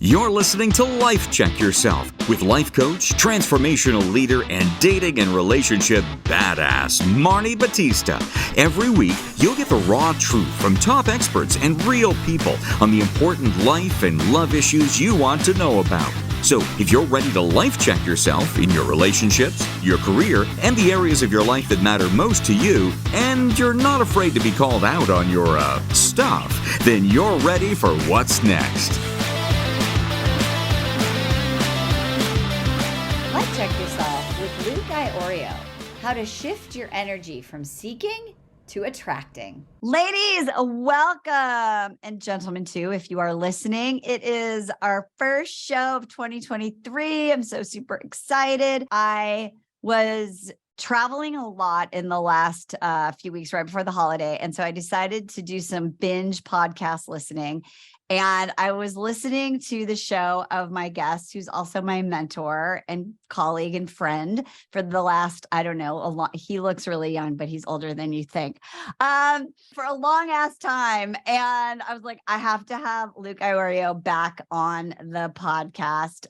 You're listening to Life Check Yourself with life coach, transformational leader, and dating and relationship badass, Marni Battista. Every week, you'll get the raw truth from top experts and real people on the important life and love issues you want to know about. So, if you're ready to life check yourself in your relationships, your career, and the areas of your life that matter most to you, and you're not afraid to be called out on your, stuff, then you're ready for what's next. Life Check Yourself with Iorio. How to shift your energy from seeking to attracting. Ladies, welcome. And gentlemen too, if you are listening. It is our first show of 2023. I'm so super excited. I was traveling a lot in the last few weeks right before the holiday. And so I decided to do some binge podcast listening. And I was listening to the show of my guest, who's also my mentor and colleague and friend for the last, I don't know, a lot. He looks really young, but he's older than you think, for a long ass time. And I was like, I have to have Iorio back on the podcast.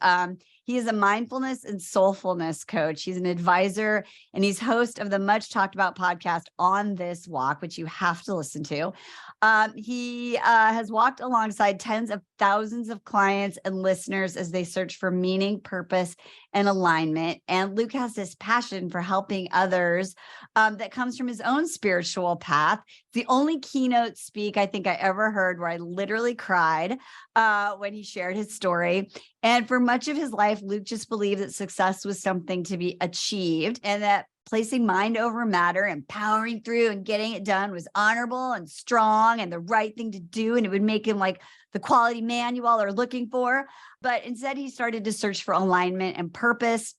He is a mindfulness and soulfulness coach. He's an advisor and he's host of the much talked about podcast On This Walk, which you have to listen to. He has walked alongside tens of thousands of clients and listeners as they search for meaning, purpose, and alignment. And Luke has this passion for helping others that comes from his own spiritual path. It's the only keynote speak I think I ever heard where I literally cried when he shared his story. And for much of his life, Luke just believed that success was something to be achieved and that placing mind over matter and powering through and getting it done was honorable and strong and the right thing to do. And it would make him like the quality man you all are looking for. But instead, he started to search for alignment and purpose.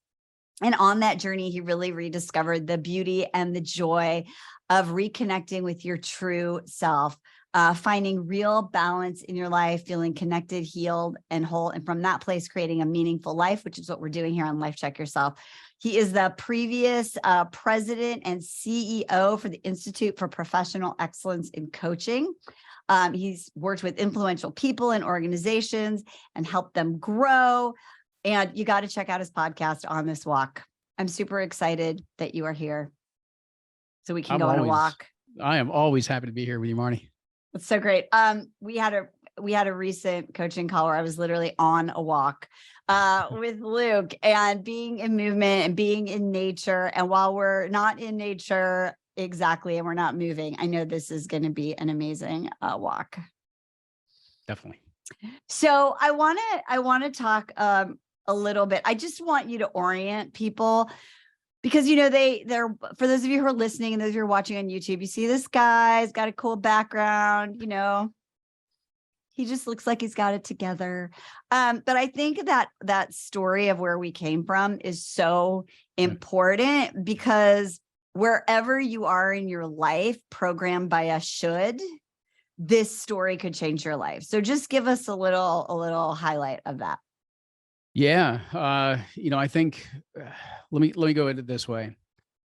And on that journey, he really rediscovered the beauty and the joy of reconnecting with your true self, finding real balance in your life, feeling connected, healed, and whole. And from that place, creating a meaningful life, which is what we're doing here on Life Check Yourself. He is the previous president and CEO for the Institute for Professional Excellence in Coaching. He's worked with influential people and organizations and helped them grow. And you got to check out his podcast, On This Walk. I'm super excited that you are here so we can go on a walk. I am always happy to be here with you, Marni. It's so great. We had a recent coaching call where I was literally on a walk with Luke and being in movement and being in nature. And while we're not in nature exactly and we're not moving, I know this is going to be an amazing walk. Definitely. So I want to talk a little bit. I just want you to orient people. Because, you know, they're for those of you who are listening and those of you who are watching on YouTube, you see this guy's got a cool background, you know, he just looks like he's got it together. But I think that story of where we came from is so important because wherever you are in your life, programmed by a should, this story could change your life. So just give us a little highlight of that. Yeah. I think, let me go into it this way.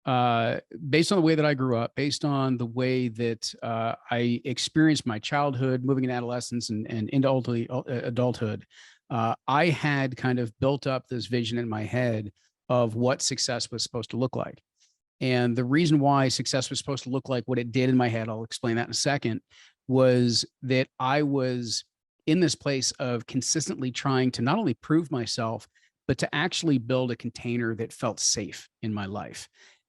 Based on the way that I grew up, based on the way that I experienced my childhood, moving into adolescence and into adulthood, I had kind of built up this vision in my head of what success was supposed to look like. And the reason why success was supposed to look like what it did in my head, I'll explain that in a second, was that I was in this place of consistently trying to not only prove myself, but to actually build a container that felt safe in my life.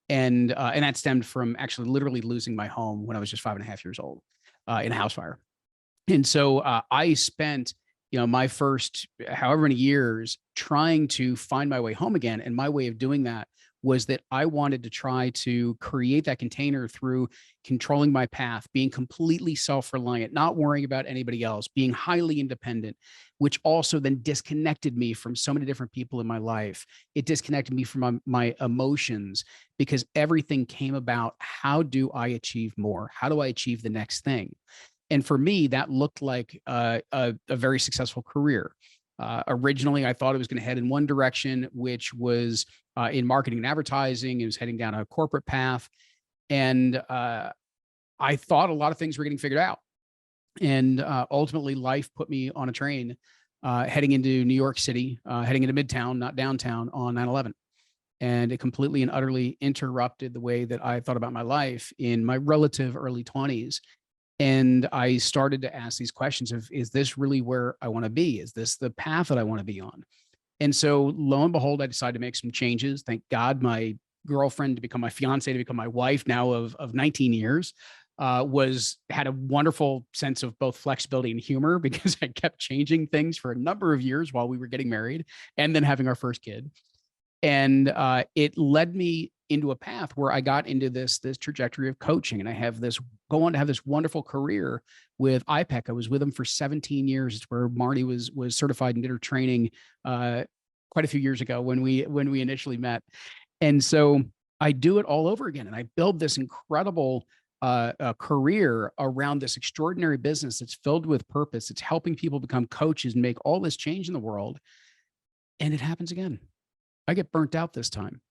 And that stemmed from actually literally losing my home when I was just 5.5 years old in a house fire. And so I spent, my first however many years trying to find my way home again. And my way of doing that was that I wanted to try to create that container through controlling my path, being completely self-reliant, not worrying about anybody else, being highly independent, which also then disconnected me from so many different people in my life. It disconnected me from my emotions because everything came about, how do I achieve more? How do I achieve the next thing? And for me, that looked like a very successful career. Originally, I thought it was going to head in one direction, which was in marketing and advertising. It was heading down a corporate path. And I thought a lot of things were getting figured out. And ultimately, life put me on a train heading into New York City, heading into Midtown, not downtown, on 9/11. And it completely and utterly interrupted the way that I thought about my life in my relative early 20s. And I started to ask these questions of, is this really where I want to be? Is this the path that I want to be on? And so lo and behold, I decided to make some changes. Thank God my girlfriend to become my fiance, to become my wife now of 19 years, had a wonderful sense of both flexibility and humor, because I kept changing things for a number of years while we were getting married and then having our first kid. And it led me into a path where I got into this trajectory of coaching, and I go on to have this wonderful career with IPEC. I was with them for 17 years. It's where Marni was certified and did her training quite a few years ago when we initially met. And so I do it all over again, and I build this incredible career around this extraordinary business that's filled with purpose. It's helping people become coaches and make all this change in the world. And it happens again. I get burnt out this time.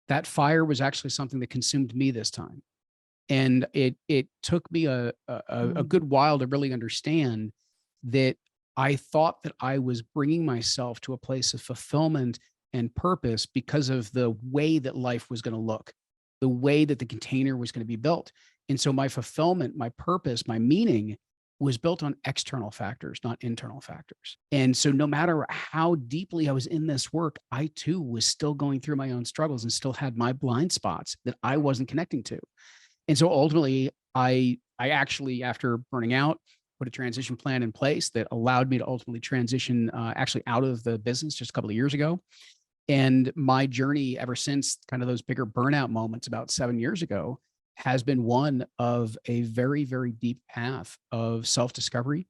That fire was actually something that consumed me this time. And it took me a good while to really understand that I thought that I was bringing myself to a place of fulfillment and purpose because of the way that life was going to look, the way that the container was going to be built. And so my fulfillment, my purpose, my meaning was built on external factors, not internal factors. And so no matter how deeply I was in this work, I too was still going through my own struggles and still had my blind spots that I wasn't connecting to. And so ultimately, I actually, after burning out, put a transition plan in place that allowed me to ultimately transition actually out of the business just a couple of years ago. And my journey ever since kind of those bigger burnout moments about 7 years ago has been one of a very, very deep path of self-discovery,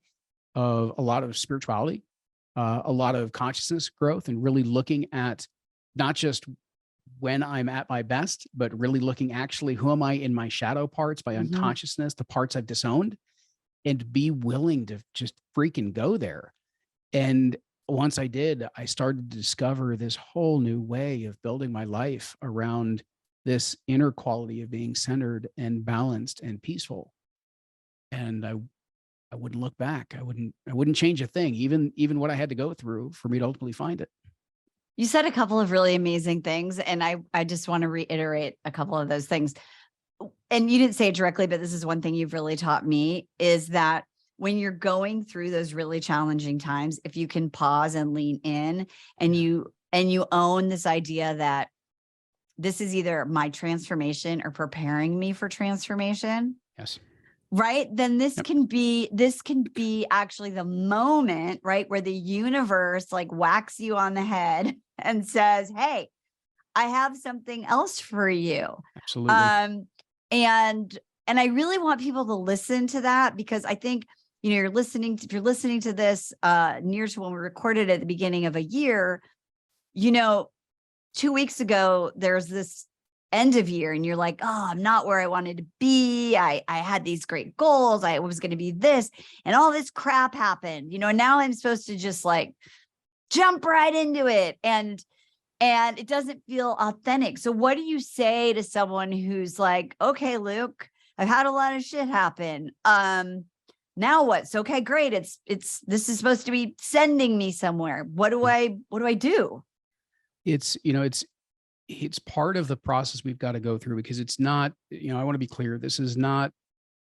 of a lot of spirituality, a lot of consciousness growth, and really looking at not just when I'm at my best, but really looking actually, who am I in my shadow parts, my unconsciousness, the parts I've disowned, and be willing to just freaking go there. And once I did, I started to discover this whole new way of building my life around this inner quality of being centered and balanced and peaceful. And I wouldn't look back. I wouldn't change a thing, even what I had to go through for me to ultimately find it. You said a couple of really amazing things, and I just want to reiterate a couple of those things. And you didn't say it directly, but this is one thing you've really taught me, is that when you're going through those really challenging times, if you can pause and lean in, and you own this idea that this is either my transformation or preparing me for transformation. Yes. Right. Then this can be actually the moment, right, where the universe like whacks you on the head and says, hey, I have something else for you. Absolutely. And I really want people to listen to that, because I think, if you're listening to this near to when we recorded at the beginning of a year, 2 weeks ago, there's this end of year and you're like, oh, I'm not where I wanted to be. I had these great goals. I was going to be this, and all this crap happened, and now I'm supposed to just like jump right into it. And it doesn't feel authentic. So what do you say to someone who's like, okay, Luke, I've had a lot of shit happen. Now what? So, okay, great. This is supposed to be sending me somewhere. What do I do? It's part of the process we've got to go through, because it's not, I want to be clear. This is not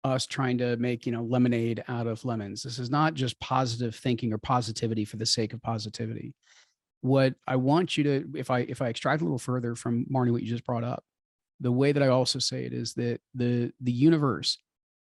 us trying to make, lemonade out of lemons. This is not just positive thinking or positivity for the sake of positivity. What I want you to, if I extract a little further from Marni, what you just brought up, the way that I also say it is that the universe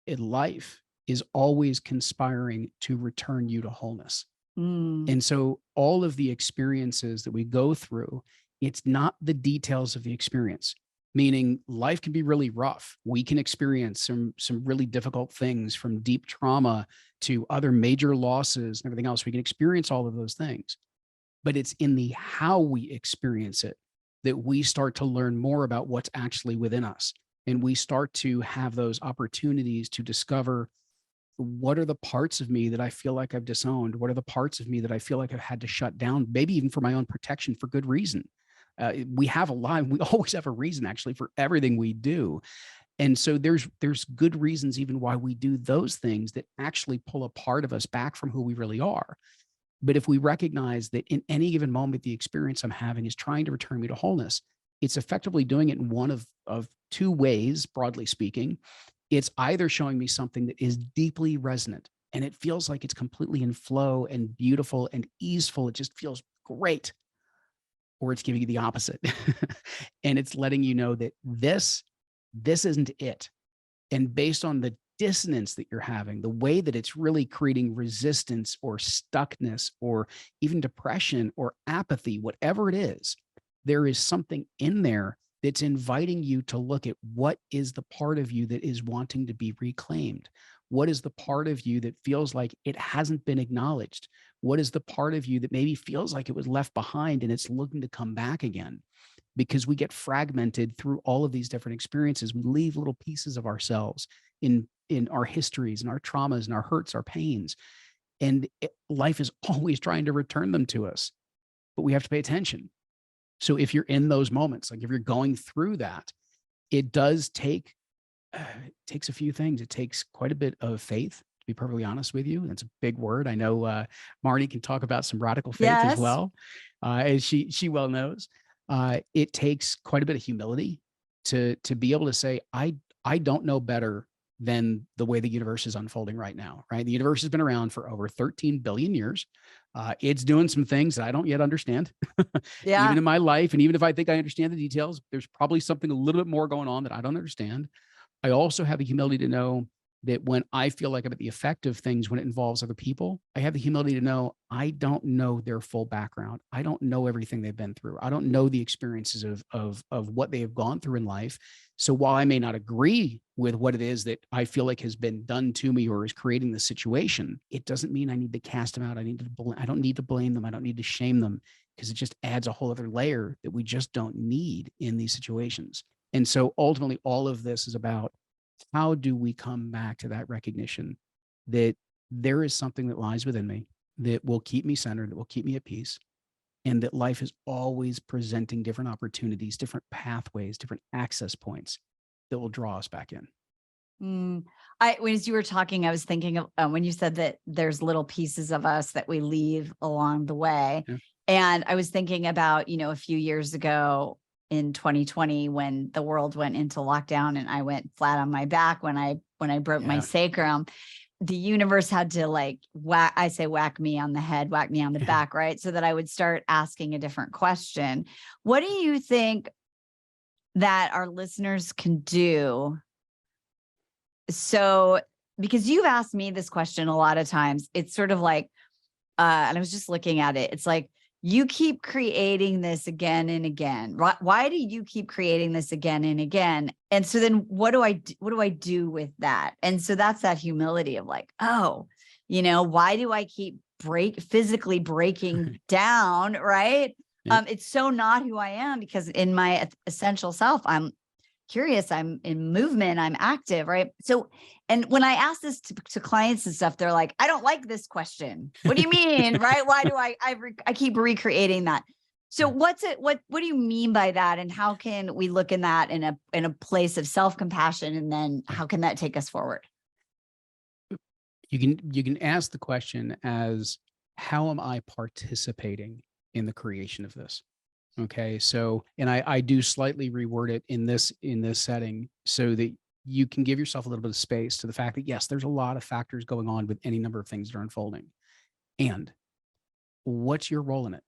in life is always conspiring to return you to wholeness. And so all of the experiences that we go through, it's not the details of the experience, meaning life can be really rough. We can experience some really difficult things, from deep trauma to other major losses and everything else. We can experience all of those things, but it's in the how we experience it that we start to learn more about what's actually within us. And we start to have those opportunities to discover, what are the parts of me that I feel like I've disowned? What are the parts of me that I feel like I've had to shut down, maybe even for my own protection, for good reason? We have a line. We always have a reason, actually, for everything we do. And so there's good reasons even why we do those things that actually pull a part of us back from who we really are. But if we recognize that in any given moment, the experience I'm having is trying to return me to wholeness, it's effectively doing it in one of two ways, broadly speaking. It's either showing me something that is deeply resonant and it feels like it's completely in flow and beautiful and easeful. It just feels great. Or it's giving you the opposite. And it's letting you know that this isn't it. And based on the dissonance that you're having, the way that it's really creating resistance or stuckness or even depression or apathy, whatever it is, there is something in there that's inviting you to look at what is the part of you that is wanting to be reclaimed. What is the part of you that feels like it hasn't been acknowledged? What is the part of you that maybe feels like it was left behind and it's looking to come back again? Because we get fragmented through all of these different experiences. We leave little pieces of ourselves in our histories and our traumas and our hurts, our pains. And life is always trying to return them to us, but we have to pay attention. So if you're in those moments, like if you're going through that, it does take, it takes a few things. It takes quite a bit of faith, to be perfectly honest with you. That's a big word. I know Marni can talk about some radical faith as well, as she well knows. It takes quite a bit of humility to be able to say, I don't know better than the way the universe is unfolding right now, right? The universe has been around for over 13 billion years. It's doing some things that I don't yet understand, even in my life. And even if I think I understand the details, there's probably something a little bit more going on that I don't understand. I also have the humility to know that when I feel like I'm at the effect of things when it involves other people, I have the humility to know I don't know their full background. I don't know everything they've been through. I don't know the experiences of what they have gone through in life. So while I may not agree with what it is that I feel like has been done to me or is creating the situation, it doesn't mean I need to cast them out. I don't need to blame them. I don't need to shame them, because it just adds a whole other layer that we just don't need in these situations. And so ultimately, all of this is about, how do we come back to that recognition that there is something that lies within me that will keep me centered, that will keep me at peace, and that life is always presenting different opportunities, different pathways, different access points that will draw us back in. As you were talking, I was thinking of when you said that there's little pieces of us that we leave along the way. Yeah. And I was thinking about, a few years ago, in 2020, when the world went into lockdown and I went flat on my back when I broke my sacrum, the universe had to whack me on the head, whack me on the back, right? So that I would start asking a different question. What do you think that our listeners can do? So, because you've asked me this question a lot of times, it's sort of like, and I was just looking at it. It's like, you keep creating this again and again. Why do you keep creating this again and again? And so then what do I do with that? And so that's that humility of like, why do I keep physically breaking down? Right. Yeah. It's so not who I am, because in my essential self, I'm curious, I'm in movement, I'm active, right? So, and when I ask this to clients and stuff, they're like, I don't like this question. What do you mean, right? Why do I keep recreating that? So what do you mean by that? And how can we look in that in a place of self-compassion? And then how can that take us forward? You can ask the question as, how am I participating in the creation of this? Okay. So, and I do slightly reword it in this setting so that you can give yourself a little bit of space to the fact that, yes, there's a lot of factors going on with any number of things that are unfolding. And what's your role in it?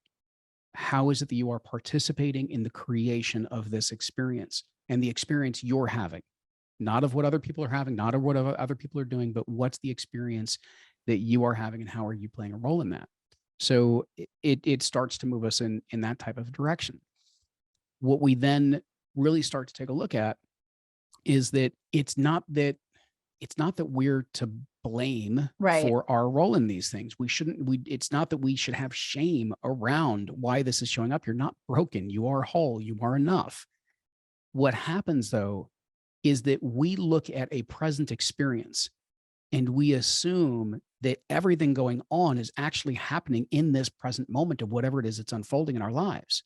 How is it that you are participating in the creation of this experience and the experience you're having? Not of what other people are having, not of what other people are doing, but what's the experience that you are having and how are you playing a role in that? So it starts to move us in that type of direction. What we then really start to take a look at is that it's not that we're to blame for our role in these things. It's not that we should have shame around why this is showing up. You're not broken. You are whole. You are enough. What happens though is that we look at a present experience and we assume that everything going on is actually happening in this present moment of whatever it is that's unfolding in our lives.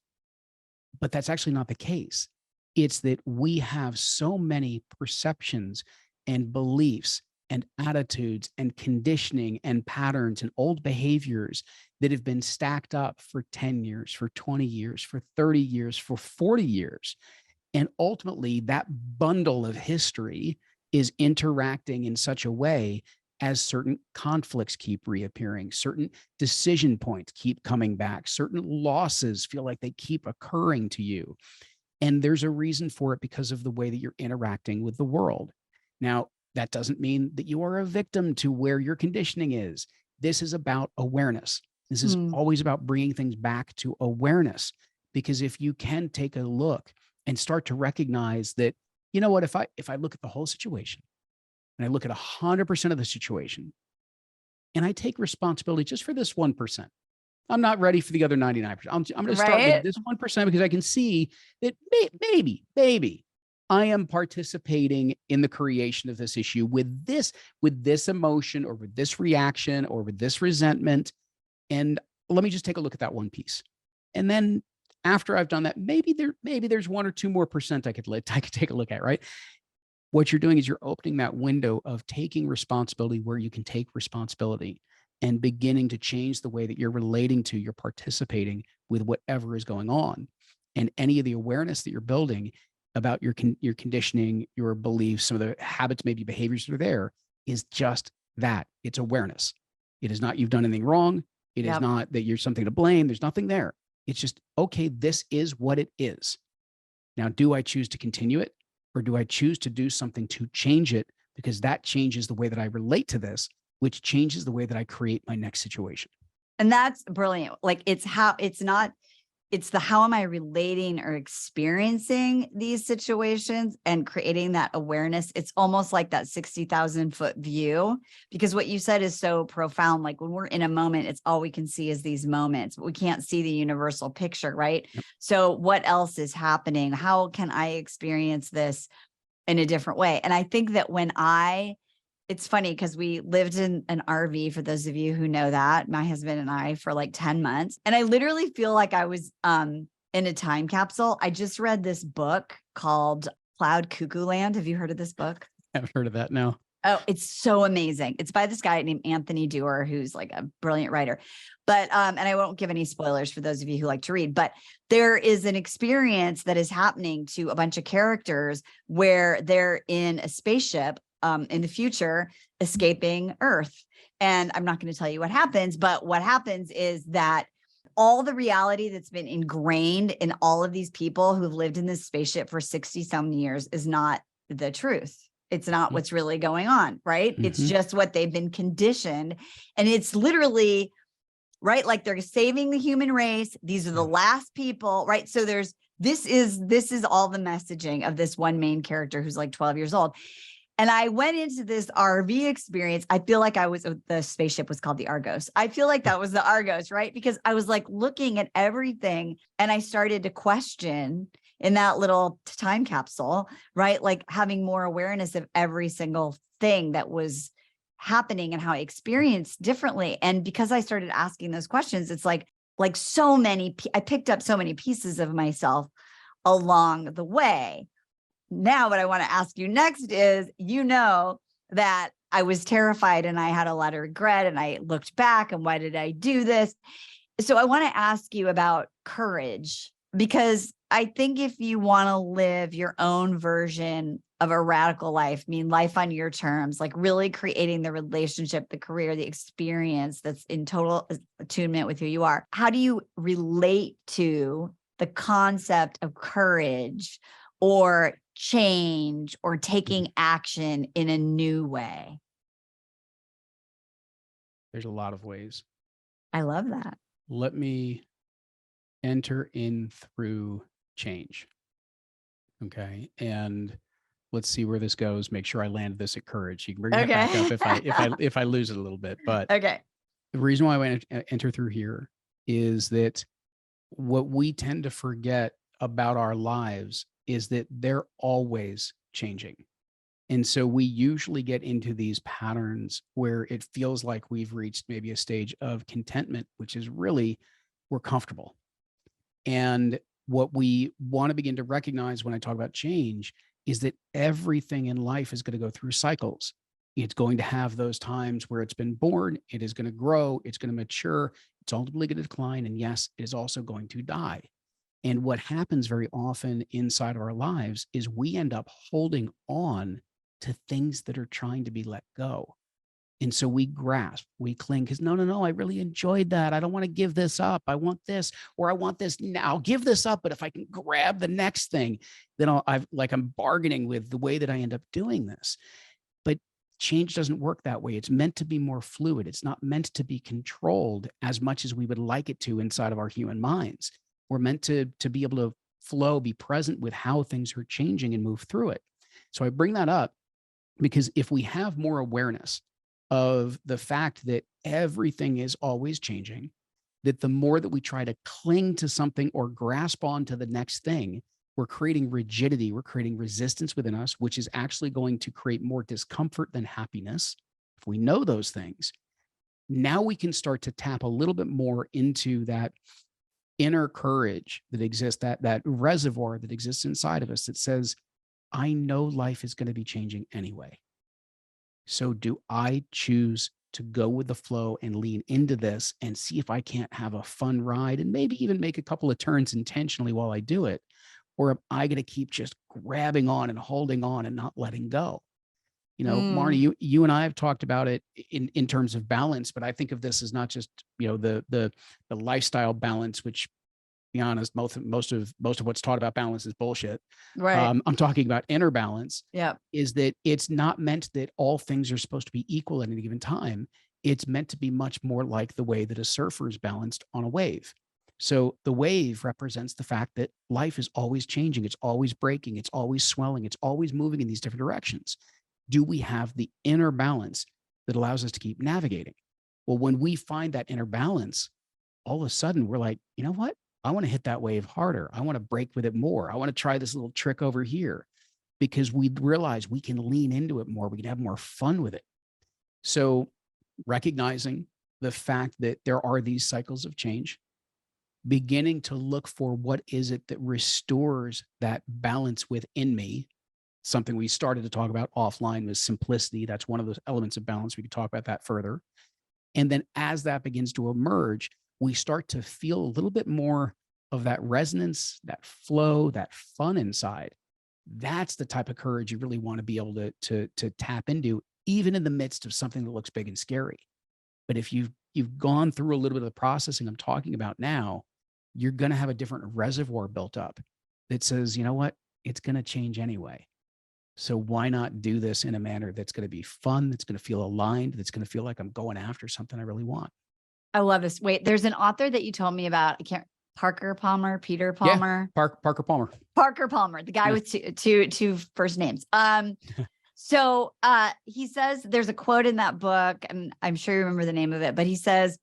But that's actually not the case. It's that we have so many perceptions and beliefs and attitudes and conditioning and patterns and old behaviors that have been stacked up for 10 years, for 20 years, for 30 years, for 40 years. And ultimately, that bundle of history is interacting in such a way as certain conflicts keep reappearing, certain decision points keep coming back, certain losses feel like they keep occurring to you. And there's a reason for it because of the way that you're interacting with the world. Now, that doesn't mean that you are a victim to where your conditioning is. This is about awareness. This is always about bringing things back to awareness, because if you can take a look and start to recognize that, you know what, if I look at the whole situation and I look at 100% of the situation and I take responsibility just for this 1%, I'm not ready for the other 99%. I'm going to start with this 1% because I can see that maybe I am participating in the creation of this issue with this emotion or with this reaction or with this resentment. And let me just take a look at that one piece. And then after I've done that, maybe there's 1 or 2 more percent I could take a look at, right? What you're doing is you're opening that window of taking responsibility where you can take responsibility and beginning to change the way that you're relating to, you're participating with whatever is going on. And any of the awareness that you're building about your conditioning, your beliefs, some of the habits, maybe behaviors that are there, is just that. It's awareness. It is not you've done anything wrong. It is not that you're something to blame. There's nothing there. It's just, okay, this is what it is. Now, do I choose to continue it, or do I choose to do something to change it? Because that changes the way that I relate to this, which changes the way that I create my next situation. And that's brilliant. Like it's the how am I relating or experiencing these situations and creating that awareness. It's almost like that 60,000 foot view, because what you said is so profound. Like when we're in a moment, it's all we can see is these moments, but we can't see the universal picture, right? Yep. So what else is happening? How can I experience this in a different way? And I think that it's funny because we lived in an RV, for those of you who know that, my husband and I, for like 10 months. And I literally feel like I was in a time capsule. I just read this book called Cloud Cuckoo Land. Have you heard of this book? I haven't heard of that, no. Oh, it's so amazing. It's by this guy named Anthony Dewar, who's like a brilliant writer. But, and I won't give any spoilers for those of you who like to read, but there is an experience that is happening to a bunch of characters where they're in a spaceship in the future, escaping Earth. And I'm not going to tell you what happens, but what happens is that all the reality that's been ingrained in all of these people who've lived in this spaceship for 60 some years is not the truth. It's not what's really going on, right? It's just what they've been conditioned. And it's literally, right? Like they're saving the human race. These are the last people, right? So this is all the messaging of this one main character who's like 12 years old. And I went into this RV experience. I feel like the spaceship was called the Argos. I feel like that was the Argos, right? Because I was like looking at everything and I started to question in that little time capsule, right? Like having more awareness of every single thing that was happening and how I experienced differently. And because I started asking those questions, it's like so many, I picked up so many pieces of myself along the way. Now, what I want to ask you next is, that I was terrified and I had a lot of regret and I looked back and why did I do this? So I want to ask you about courage, because I think if you want to live your own version of a radical life, life on your terms, like really creating the relationship, the career, the experience that's in total attunement with who you are, how do you relate to the concept of courage or change or taking action in a new way? There's a lot of ways. I love that. Let me enter in through change. Okay. And let's see where this goes. Make sure I land this at courage. You can bring that back up if I lose it a little bit. But okay. The reason why I want to enter through here is that what we tend to forget about our lives is that they're always changing. And so we usually get into these patterns where it feels like we've reached maybe a stage of contentment, which is really, we're comfortable. And what we want to begin to recognize when I talk about change is that everything in life is going to go through cycles. It's going to have those times where it's been born, it is going to grow, it's going to mature, it's ultimately going to decline. And yes, it is also going to die. And what happens very often inside of our lives is we end up holding on to things that are trying to be let go. And so we grasp, we cling because no, I really enjoyed that. I don't want to give this up. I want this, or I want this now. I'll give this up, but if I can grab the next thing, then I'm bargaining with the way that I end up doing this. But change doesn't work that way. It's meant to be more fluid. It's not meant to be controlled as much as we would like it to inside of our human minds. We're meant to be able to flow, be present with how things are changing and move through it. So I bring that up because if we have more awareness of the fact that everything is always changing, that the more that we try to cling to something or grasp on to the next thing, we're creating rigidity, we're creating resistance within us, which is actually going to create more discomfort than happiness. If we know those things, now we can start to tap a little bit more into that inner courage that exists, that reservoir that exists inside of us that says, I know life is going to be changing anyway. So do I choose to go with the flow and lean into this and see if I can't have a fun ride and maybe even make a couple of turns intentionally while I do it? Or am I going to keep just grabbing on and holding on and not letting go? Marni, you and I have talked about it in terms of balance, but I think of this as not just, the lifestyle balance, which, to be honest, most of what's taught about balance is bullshit. Right. I'm talking about inner balance. Yeah. Is that it's not meant that all things are supposed to be equal at any given time. It's meant to be much more like the way that a surfer is balanced on a wave. So the wave represents the fact that life is always changing. It's always breaking. It's always swelling. It's always moving in these different directions. Do we have the inner balance that allows us to keep navigating? Well, when we find that inner balance, all of a sudden we're like, you know what? I want to hit that wave harder. I want to break with it more. I want to try this little trick over here because we realize we can lean into it more. We can have more fun with it. So recognizing the fact that there are these cycles of change, beginning to look for what is it that restores that balance within me. Something we started to talk about offline was simplicity. That's one of those elements of balance. We could talk about that further. And then as that begins to emerge, we start to feel a little bit more of that resonance, that flow, that fun inside. That's the type of courage you really want to be able to tap into, even in the midst of something that looks big and scary. But if you've gone through a little bit of the processing I'm talking about now, you're going to have a different reservoir built up that says, you know what, it's going to change anyway. So why not do this in a manner that's going to be fun, that's going to feel aligned, that's going to feel like I'm going after something I really want. I love this. Wait, there's an author that you told me about. Peter Palmer. Parker Palmer. Parker Palmer, the guy with two first names. So he says there's a quote in that book, and I'm sure you remember the name of it, but he says,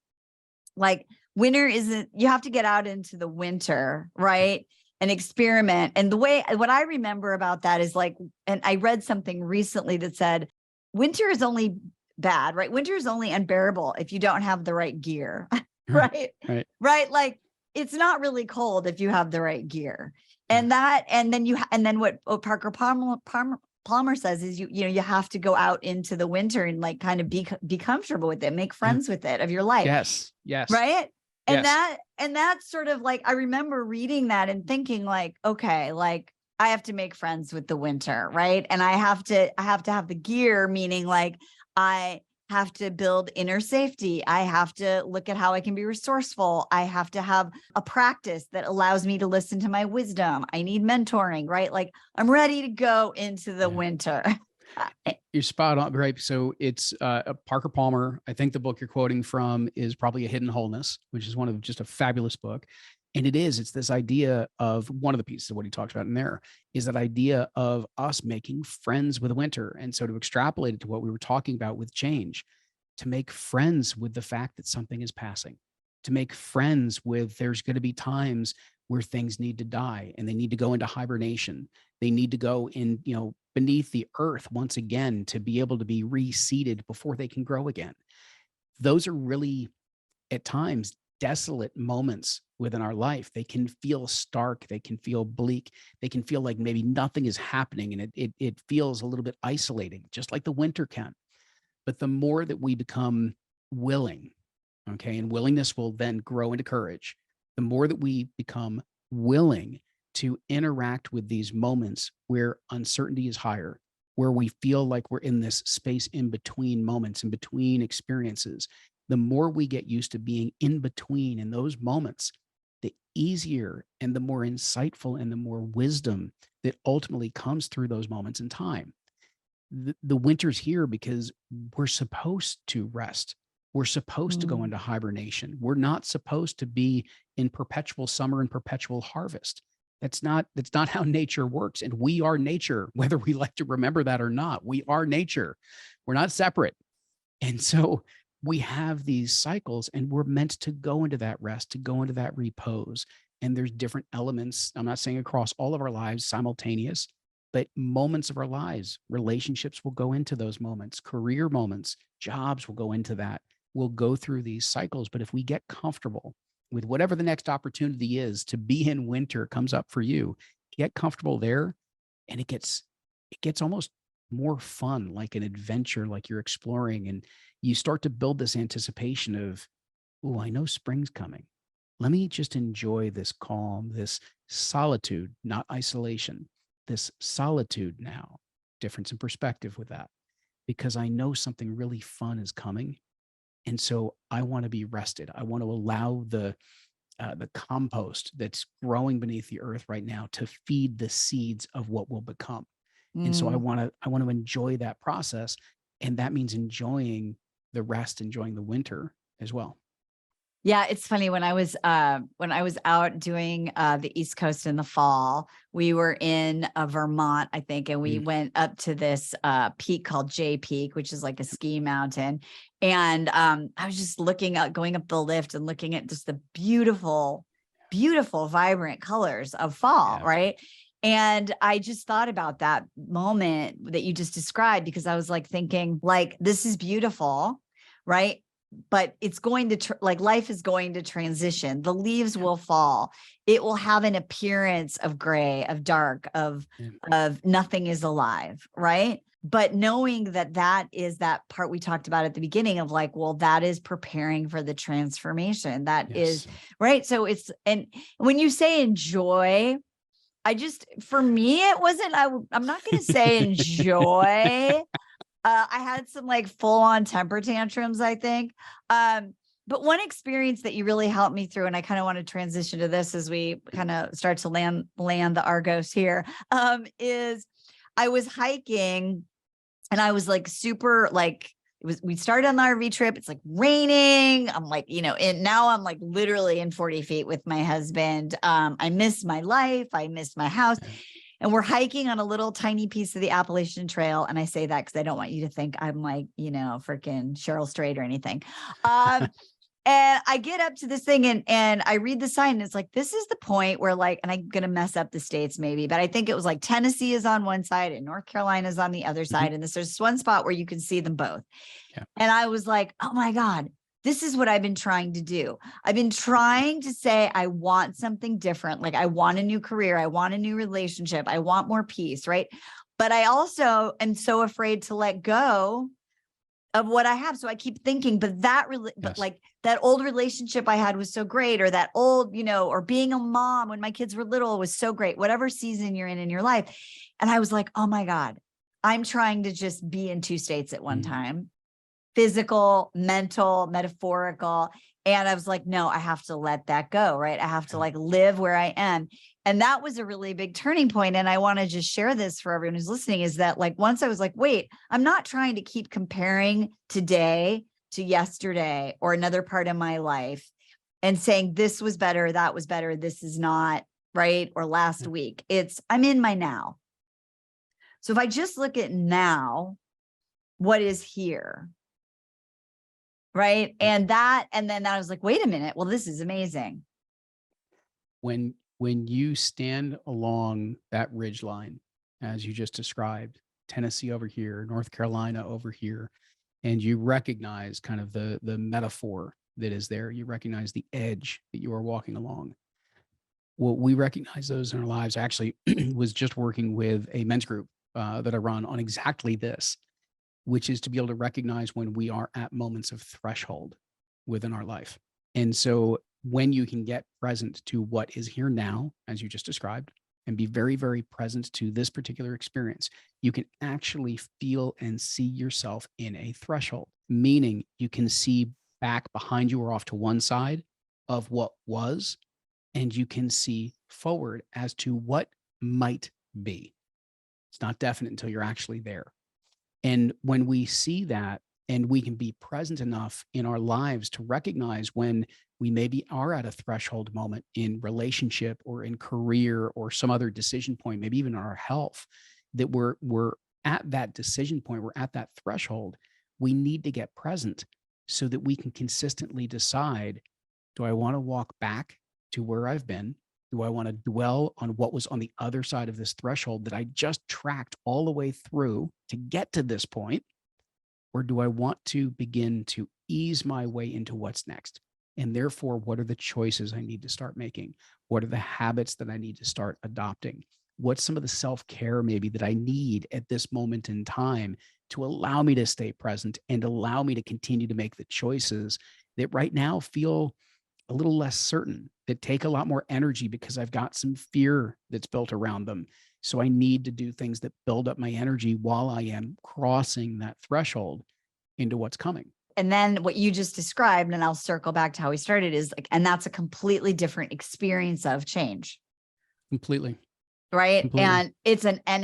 like, winter isn't, you have to get out into the winter, right? And experiment. And what I remember about that is like, and I read something recently that said, winter is only bad, right? Winter is only unbearable if you don't have the right gear, right? Right. Like, it's not really cold if you have the right gear. And then what Parker Palmer says is you have to go out into the winter and like kind of be comfortable with it, make friends with it of your life. Yes. Right. And yes. that's sort of like, I remember reading that and thinking like, okay, like I have to make friends with the winter. Right. And I have to have the gear, meaning like I have to build inner safety. I have to look at how I can be resourceful. I have to have a practice that allows me to listen to my wisdom. I need mentoring, right? Like I'm ready to go into the winter. You're spot on, right? So it's Parker Palmer. I think the book you're quoting from is probably A Hidden Wholeness, which is one of just a fabulous book. And it's this idea of one of the pieces of what he talks about in there is that idea of us making friends with winter. And so to extrapolate it to what we were talking about with change, to make friends with the fact that something is passing, to make friends with there's going to be times where things need to die and they need to go into hibernation. They need to go in, beneath the earth once again to be able to be reseeded before they can grow again. Those are really, at times, desolate moments within our life. They can feel stark. They can feel bleak. They can feel like maybe nothing is happening and it feels a little bit isolating, just like the winter can. But the more that we become willing, okay, and willingness will then grow into courage, the more that we become willing to interact with these moments where uncertainty is higher, where we feel like we're in this space in between moments, in between experiences, the more we get used to being in between in those moments, the easier and the more insightful and the more wisdom that ultimately comes through those moments in time. The winter's here because we're supposed to rest. We're supposed to go into hibernation. We're not supposed to be in perpetual summer and perpetual harvest. That's not how nature works. And we are nature, whether we like to remember that or not. We are nature. We're not separate. And so we have these cycles, and we're meant to go into that rest, to go into that repose. And there's different elements. I'm not saying across all of our lives simultaneous, but moments of our lives, relationships will go into those moments, career moments, jobs will go into that. We'll go through these cycles. But if we get comfortable with whatever the next opportunity is to be in winter comes up for you, get comfortable there, and it gets almost more fun, like an adventure, like you're exploring, and you start to build this anticipation of, oh, I know spring's coming. Let me just enjoy this calm, this solitude, not isolation, this solitude now, difference in perspective with that, because I know something really fun is coming. And so I want to be rested. I want to allow the compost that's growing beneath the earth right now to feed the seeds of what will become. And so I want to enjoy that process. And that means enjoying the rest, enjoying the winter as well. Yeah, it's funny. When I was out doing the East Coast in the fall, we were in Vermont, I think, and we went up to this peak called J Peak, which is like a ski mountain. And I was just looking out, going up the lift and looking at just the beautiful, beautiful, vibrant colors of fall, right? And I just thought about that moment that you just described, because I was like thinking, like, this is beautiful, right? But it's going to like life is going to transition. The leaves will fall. It will have an appearance of gray, of dark, of nothing is alive, right? But knowing that that is that part we talked about at the beginning of like, well, that is preparing for the transformation. That is right. So it's, and when you say enjoy, for me, it wasn't, I'm not going to say enjoy. I had some like full on temper tantrums, I think. But one experience that you really helped me through, and I kind of want to transition to this as we kind of start to land the Argos here, is I was hiking and I was like super like, we started on the RV trip. It's like raining. I'm like, and now I'm like literally in 40 feet with my husband. I miss my life. I miss my house. And we're hiking on a little tiny piece of the Appalachian Trail. And I say that because I don't want you to think I'm like, freaking Cheryl Strait or anything. And I get up to this thing and I read the sign and it's like, this is the point where like, and I'm going to mess up the states maybe, but I think it was like Tennessee is on one side and North Carolina is on the other side. And there's this one spot where you can see them both. Yeah. And I was like, oh my God, this is what I've been trying to do. I've been trying to say, I want something different. Like I want a new career. I want a new relationship. I want more peace. Right. But I also am so afraid to let go of what I have. So I keep thinking, but but like that old relationship I had was so great, or that old, or being a mom when my kids were little was so great, whatever season you're in your life. And I was like, oh my God, I'm trying to just be in two states at one time. Physical, mental, metaphorical. And I was like, no, I have to let that go, right? I have to like live where I am. And that was a really big turning point. And I want to just share this for everyone who's listening, is that like, once I was like, wait, I'm not trying to keep comparing today to yesterday or another part of my life and saying this was better, that was better, this is not, right? Or last week. I'm in my now. So if I just look at now, what is here? Right. And then I was like, wait a minute. Well, this is amazing. When you stand along that ridge line, as you just described, Tennessee over here, North Carolina over here, and you recognize kind of the metaphor that is there, you recognize the edge that you are walking along. Well, we recognize those in our lives. Actually was just working with a men's group that I run on exactly this. which is to be able to recognize when we are at moments of threshold within our life. And so when you can get present to what is here now, as you just described, and be very, very present to this particular experience, you can actually feel and see yourself in a threshold, meaning you can see back behind you or off to one side of what was, and you can see forward as to what might be. It's not definite until you're actually there. And when we see that, and we can be present enough in our lives to recognize when we maybe are at a threshold moment in relationship or in career or some other decision point, maybe even our health, that we're at that decision point, we're at that threshold, we need to get present so that we can consistently decide, do I want to walk back to where I've been? Do I want to dwell on what was on the other side of this threshold that I just tracked all the way through to get to this point? Or do I want to begin to ease my way into what's next? And therefore, what are the choices I need to start making? What are the habits that I need to start adopting? What's some of the self-care maybe that I need at this moment in time to allow me to stay present and allow me to continue to make the choices that right now feel a little less certain, that take a lot more energy because I've got some fear that's built around them. So I need to do things that build up my energy while I am crossing that threshold into what's coming. And then what you just described, and I'll circle back to how we started, is like, and that's a completely different experience of change. Completely. Right. Completely. And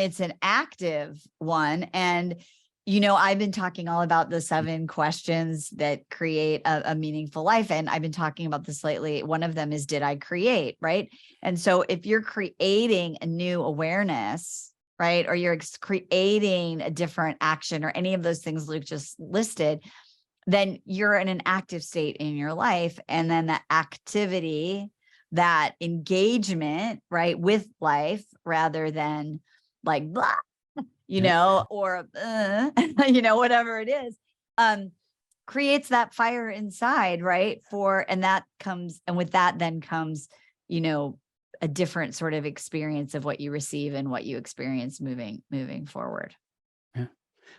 it's an active one. And, you know, I've been talking all about the 7 questions that create a meaningful life. And I've been talking about this lately. One of them is, did I create? Right. And so if you're creating a new awareness, right, or you're creating a different action or any of those things Luke just listed, then you're in an active state in your life. And then that activity, that engagement, right, with life rather than like, blah, you know, or, you know, whatever it is, creates that fire inside, right? And that comes, and with that then comes, you know, a different sort of experience of what you receive and what you experience moving forward. Yeah.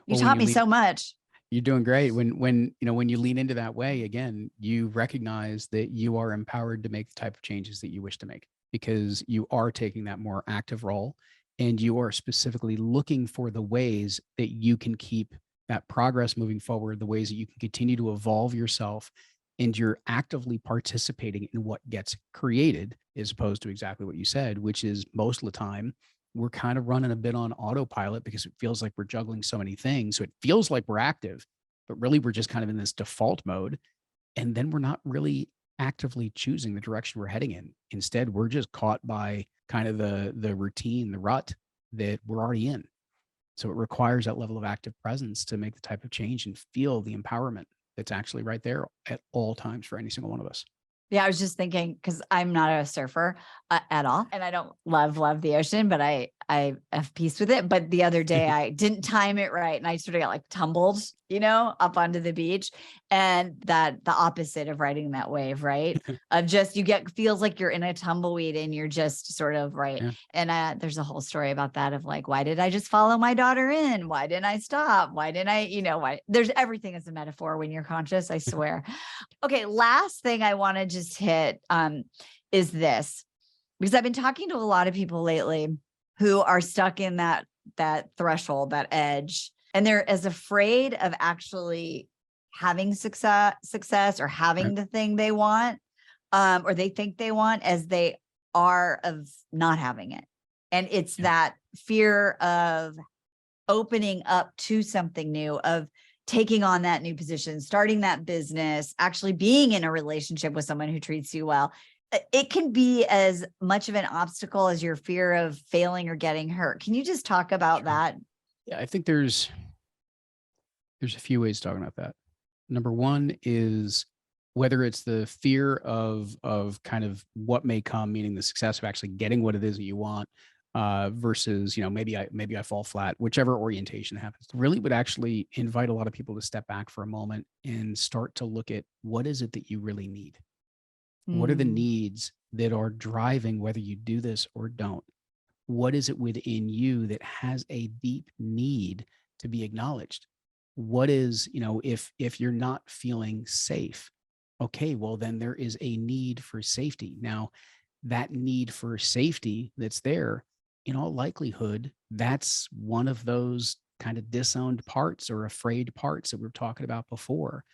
You taught me so much. You're doing great. When you lean into that way, again, you recognize that you are empowered to make the type of changes that you wish to make, because you are taking that more active role and you are specifically looking for the ways that you can keep that progress moving forward, the ways that you can continue to evolve yourself, and you're actively participating in what gets created, as opposed to exactly what you said, which is most of the time we're kind of running a bit on autopilot because it feels like we're juggling so many things. So it feels like we're active, but really we're just kind of in this default mode. And then we're not really actively choosing the direction we're heading in. Instead, we're just caught by kind of the routine, the rut that we're already in. So it requires that level of active presence to make the type of change and feel the empowerment that's actually right there at all times for any single one of us. Yeah, I was just thinking, because I'm not a surfer at all, and I don't love the ocean, but I have peace with it. But the other day I didn't time it right, and I sort of got like tumbled, you know, up onto the beach, and that the opposite of riding that wave, right? Of just feels like you're in a tumbleweed and you're just sort of right. Yeah. And there's a whole story about that of like, why did I just follow my daughter in? Why didn't I stop? Why didn't I, you know, why? There's everything is a metaphor when you're conscious, I swear. Okay, last thing I want to just hit is this, because I've been talking to a lot of people lately who are stuck in that threshold, that edge, and they're as afraid of actually having success or having the thing they want, or they think they want, as they are of not having it. And it's that fear of opening up to something new, of taking on that new position, starting that business, actually being in a relationship with someone who treats you well. It can be as much of an obstacle as your fear of failing or getting hurt. Can you just talk about that? Yeah, I think there's a few ways to talk about that. Number one is whether it's the fear of kind of what may come, meaning the success of actually getting what it is that you want, versus, you know, maybe I fall flat, whichever orientation happens. Really would actually invite a lot of people to step back for a moment and start to look at, what is it that you really need? What are the needs that are driving whether you do this or don't? What is it within you that has a deep need to be acknowledged? What is, if you're not feeling safe, okay, well, then there is a need for safety. Now, that need for safety that's there, in all likelihood, that's one of those kind of disowned parts or afraid parts that we were talking about before.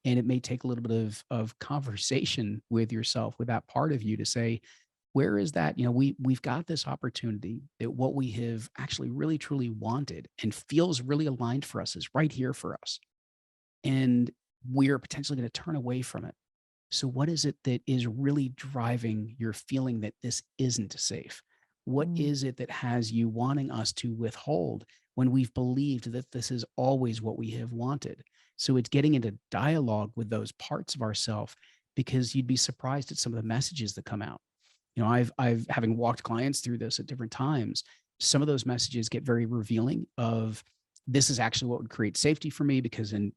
And it may take a little bit of conversation with yourself, with that part of you, to say, where is that? We've got this opportunity that what we have actually really truly wanted and feels really aligned for us is right here for us. And we are potentially going to turn away from it. So what is it that is really driving your feeling that this isn't safe? What is it that has you wanting us to withhold when we've believed that this is always what we have wanted? So it's getting into dialogue with those parts of ourselves, because you'd be surprised at some of the messages that come out. I've having walked clients through this at different times, some of those messages get very revealing of, this is actually what would create safety for me, because in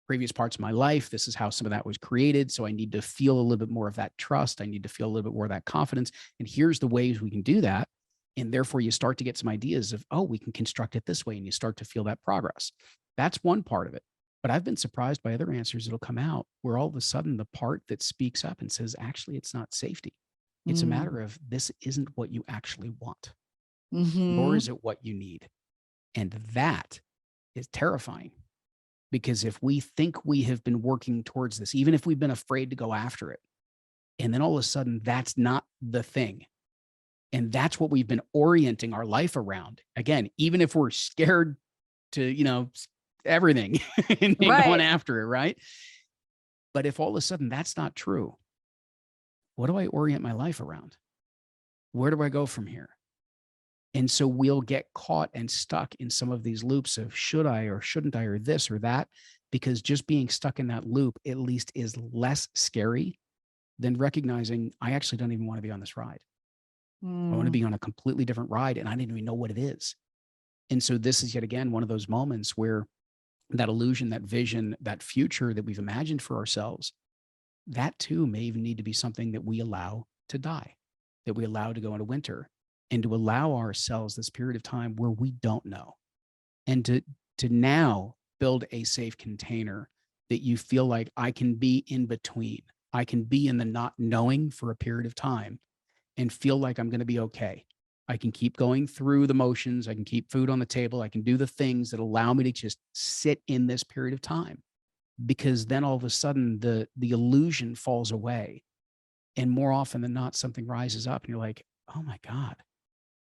previous parts of my life, this is how some of that was created. So I need to feel a little bit more of that trust. I need to feel a little bit more of that confidence. And here's the ways we can do that. And therefore you start to get some ideas of, oh, we can construct it this way. And you start to feel that progress. That's one part of it. But I've been surprised by other answers that'll come out where all of a sudden the part that speaks up and says, actually, it's not safety. It's a matter of, this isn't what you actually want, nor is it what you need. And that is terrifying. Because if we think we have been working towards this, even if we've been afraid to go after it, and then all of a sudden that's not the thing, and that's what we've been orienting our life around. Again, even if we're scared to, everything and going after it, right? But if all of a sudden that's not true, what do I orient my life around? Where do I go from here? And so we'll get caught and stuck in some of these loops of, should I or shouldn't I, or this or that, because just being stuck in that loop at least is less scary than recognizing, I actually don't even want to be on this ride. I want to be on a completely different ride, and I didn't even know what it is. And so this is yet again one of those moments where that illusion, that vision, that future that we've imagined for ourselves, that too may even need to be something that we allow to die, that we allow to go into winter, and to allow ourselves this period of time where we don't know, and to now build a safe container that you feel like, I can be in between. I can be in the not knowing for a period of time and feel like I'm going to be okay. I can keep going through the motions. I can keep food on the table. I can do the things that allow me to just sit in this period of time, because then all of a sudden the illusion falls away. And more often than not, something rises up and you're like, oh my God,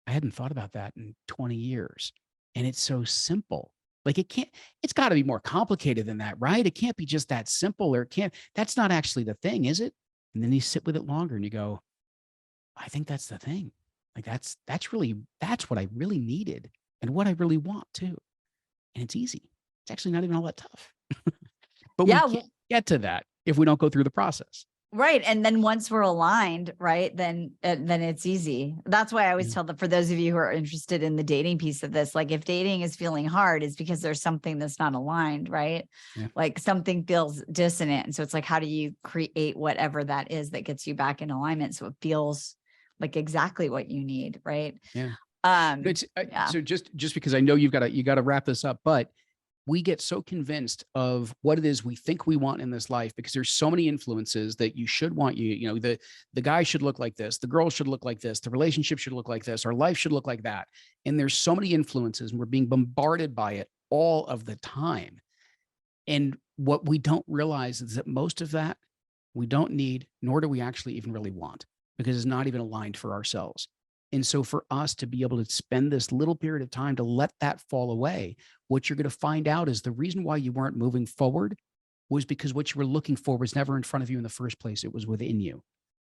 I hadn't thought about that in 20 years. And it's so simple. Like it's got to be more complicated than that, right? It can't be just that simple, or that's not actually the thing, is it? And then you sit with it longer and you go, I think that's the thing. Like that's what I really needed and what I really want too. And it's easy. It's actually not even all that tough. But we can't get to that if we don't go through the process. Right. And then once we're aligned, right, then it's easy. That's why I always tell for those of you who are interested in the dating piece of this, like if dating is feeling hard, it's because there's something that's not aligned, right? Yeah. Like something feels dissonant. And so it's like, how do you create whatever that is that gets you back in alignment, so it feels like exactly what you need, right? Yeah. So just because I know you got to wrap this up, but we get so convinced of what it is we think we want in this life, because there's so many influences that you should want, the guy should look like this, the girl should look like this, the relationship should look like this, our life should look like that. And there's so many influences and we're being bombarded by it all of the time. And what we don't realize is that most of that we don't need, nor do we actually even really want, because it's not even aligned for ourselves. And so for us to be able to spend this little period of time to let that fall away, what you're going to find out is the reason why you weren't moving forward was because what you were looking for was never in front of you in the first place. It was within you.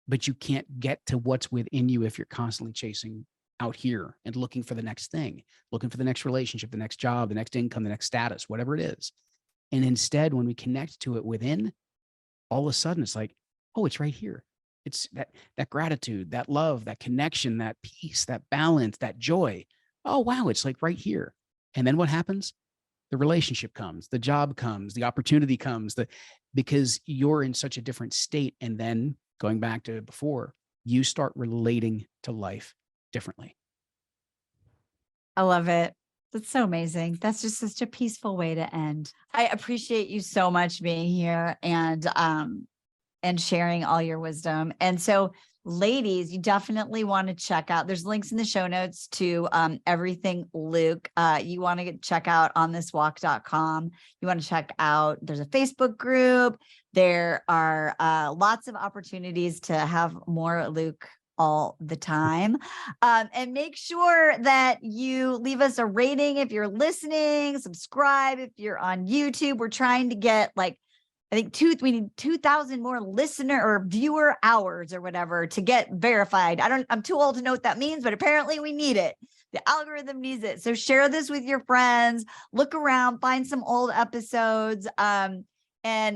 But you can't get to what's within you if you're constantly chasing out here and looking for the next thing, looking for the next relationship, the next job, the next income, the next status, whatever it is. And instead, when we connect to it within, all of a sudden it's like, oh, it's right here. It's that gratitude, that love, that connection, that peace, that balance, that joy. Oh, wow. It's like right here. And then what happens? The relationship comes, the job comes, the opportunity comes, because you're in such a different state. And then going back to before, you start relating to life differently. I love it. That's so amazing. That's just such a peaceful way to end. I appreciate you so much being here and sharing all your wisdom. And so, ladies, you definitely want to check out, there's links in the show notes to everything Luke. You want to check out onthiswalk.com. You want to check out, there's a Facebook group. There are lots of opportunities to have more Luke all the time. And make sure that you leave us a rating if you're listening, subscribe if you're on YouTube. We're trying to get I think we need 2,000 more listener or viewer hours or whatever to get verified. I'm too old to know what that means, but apparently we need it. The algorithm needs it. So share this with your friends, look around, find some old episodes, and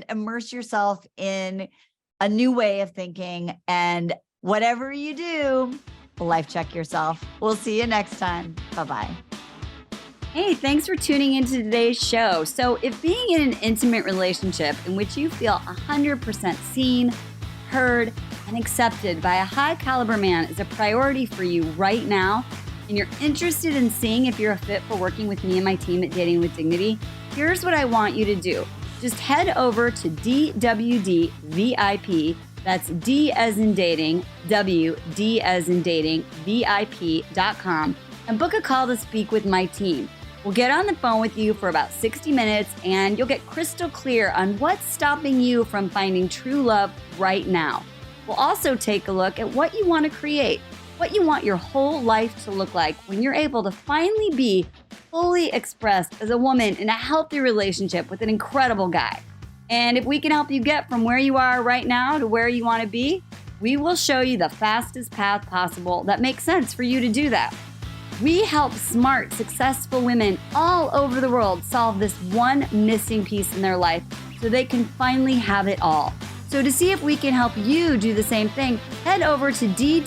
immerse yourself in a new way of thinking. And whatever you do, life check yourself. We'll see you next time. Bye-bye. Hey, thanks for tuning into today's show. So if being in an intimate relationship in which you feel 100% seen, heard, and accepted by a high caliber man is a priority for you right now, and you're interested in seeing if you're a fit for working with me and my team at Dating with Dignity, here's what I want you to do. Just head over to DWD VIP, that's D as in dating, W, D as in dating, VIP.com, and book a call to speak with my team. We'll get on the phone with you for about 60 minutes and you'll get crystal clear on what's stopping you from finding true love right now. We'll also take a look at what you want to create, what you want your whole life to look like when you're able to finally be fully expressed as a woman in a healthy relationship with an incredible guy. And if we can help you get from where you are right now to where you want to be, we will show you the fastest path possible that makes sense for you to do that. We help smart, successful women all over the world solve this one missing piece in their life so they can finally have it all. So to see if we can help you do the same thing, head over to DWDVIP.com.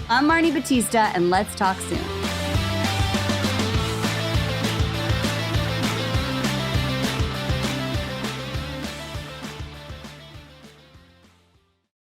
I'm Marni Battista, and let's talk soon.